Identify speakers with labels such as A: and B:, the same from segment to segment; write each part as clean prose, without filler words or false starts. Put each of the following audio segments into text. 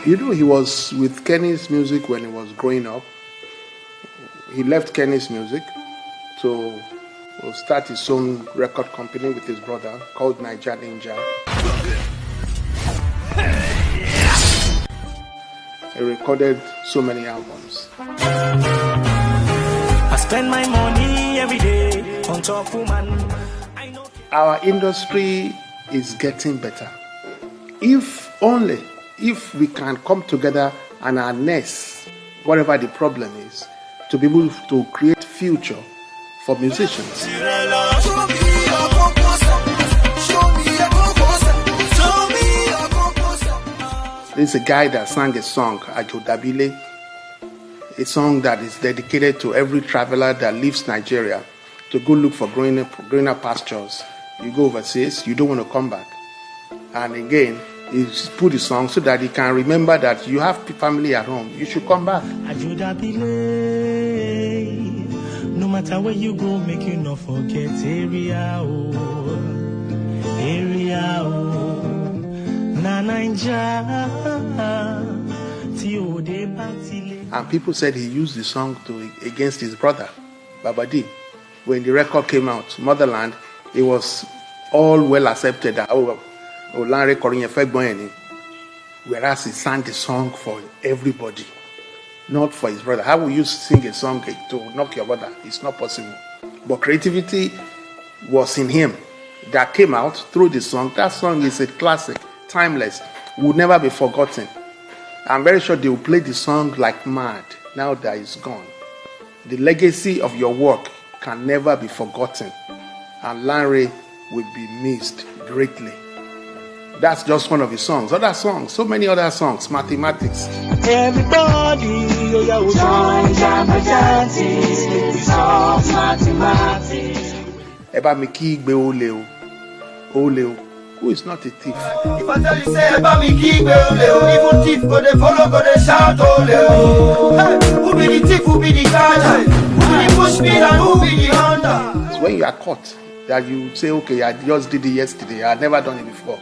A: He was with Kenny's music when he was growing up. He left Kenny's music to start his own record company with his brother called Niger Ninja. He recorded so many albums.
B: I spend my money every day on top woman.
A: Our industry is getting better. If we can come together and harness whatever the problem is to be able to create future for musicians. There's a guy that sang a song, Ajo Dabile, a song that is dedicated to every traveler that leaves Nigeria to go look for greener pastures. You go overseas, you don't want to come back. And again, he put the song so that he can remember that you have family at home. You should come back.
B: Ajo Dabile, no matter where you go, make you not forget area.
A: And people said he used the song against his brother, Babadi. When the record came out, Motherland, it was all well accepted that whereas he sang the song for everybody, not for his brother. How will you sing a song to knock your brother? It's not possible. But creativity was in him that came out through the song. That song is a classic, timeless, will never be forgotten. I'm very sure they will play the song like mad now that it's gone. The legacy of your work can never be forgotten, and Larry will be missed greatly. That's just one of his songs. Other songs, so many other songs, Mathematics.
B: Everybody, join Mathematics.
A: Eba Miki Igbe Oleo, who is not a thief.
C: If I tell you, say, Eba Miki Igbe Oleo, even thief go they follow, go they shout Oleo. Hey, who be the thief, who be the guy? Who be the bushman and who be the hunter?
A: It's when you are caught that you say, okay, I just did it yesterday, I had never done it before.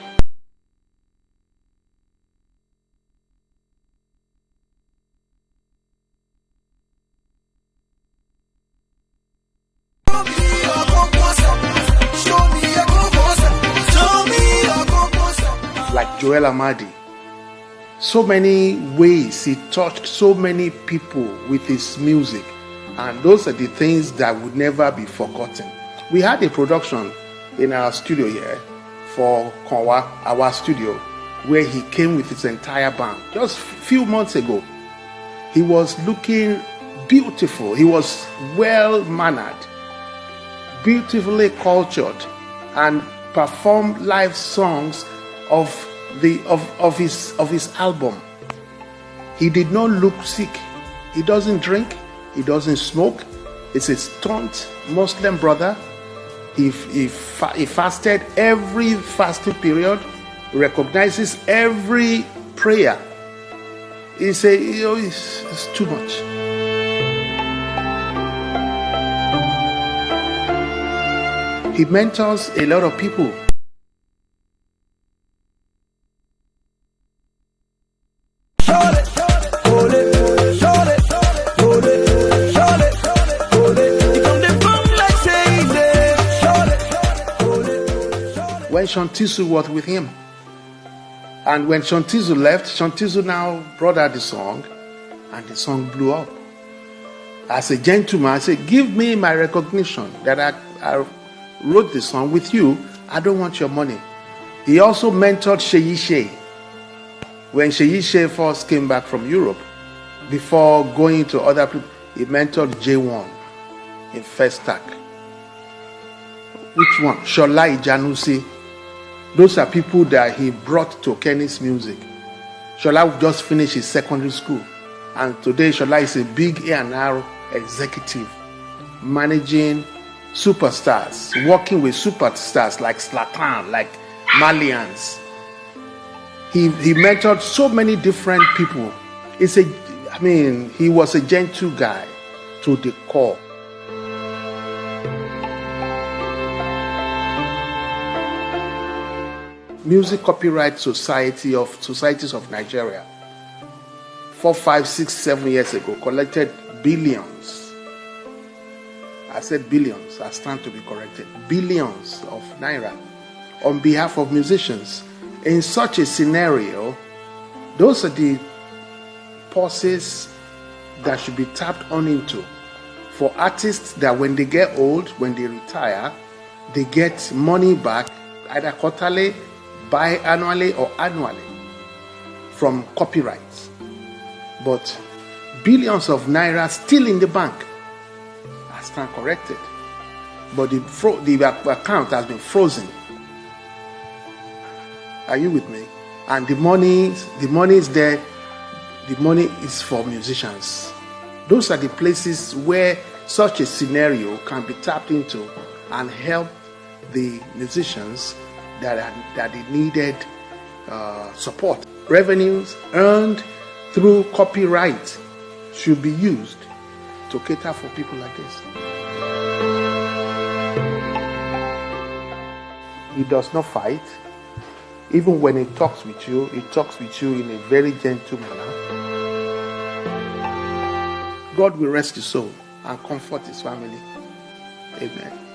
A: Like Joel Amadi, so many ways he touched so many people with his music, and those are the things that would never be forgotten. We had a production in our studio here for Konwa, our studio, where he came with his entire band just a few months ago. He was looking beautiful, he was well-mannered, beautifully cultured, and performed live songs of his album. He did not look sick. He doesn't drink. He doesn't smoke. He's a staunch Muslim brother. He fasted every fasting period. He recognizes every prayer. He say, it's too much. He mentors a lot of people. When Shantisu was with him, and when Shantisu left, Shantisu now brought out the song, and the song blew up. As a gentleman, I said, give me my recognition that I wrote the song with you. I don't want your money. He also mentored Sheyi Shea. When Sheyi Shea first came back from Europe, before going to other people, he mentored J1 in First Stack. Which one? Shola Ijanusi. Those are people that he brought to Kenny's music. Shola just finished his secondary school, and today Shola is a big A&R executive, managing superstars, working with superstars like Sultan, like Malians. He mentored so many different people. He was a gentle guy to the core. Music Copyright Societies of Nigeria 4, 5, 6, 7 years ago collected billions. I said billions. I stand to be corrected. Billions of naira on behalf of musicians. In such a scenario, those are the purses that should be tapped on into for artists that when they get old, when they retire, they get money back either quarterly, biannually, or annually from copyrights. But billions of naira still in the bank. I stand corrected. But the account has been frozen. Are you with me? And the money is there. The money is for musicians. Those are the places where such a scenario can be tapped into and help the musicians that they needed support. Revenues earned through copyright should be used to cater for people like this. He does not fight. Even when he talks with you in a very gentle manner. God will rest his soul and comfort his family. Amen.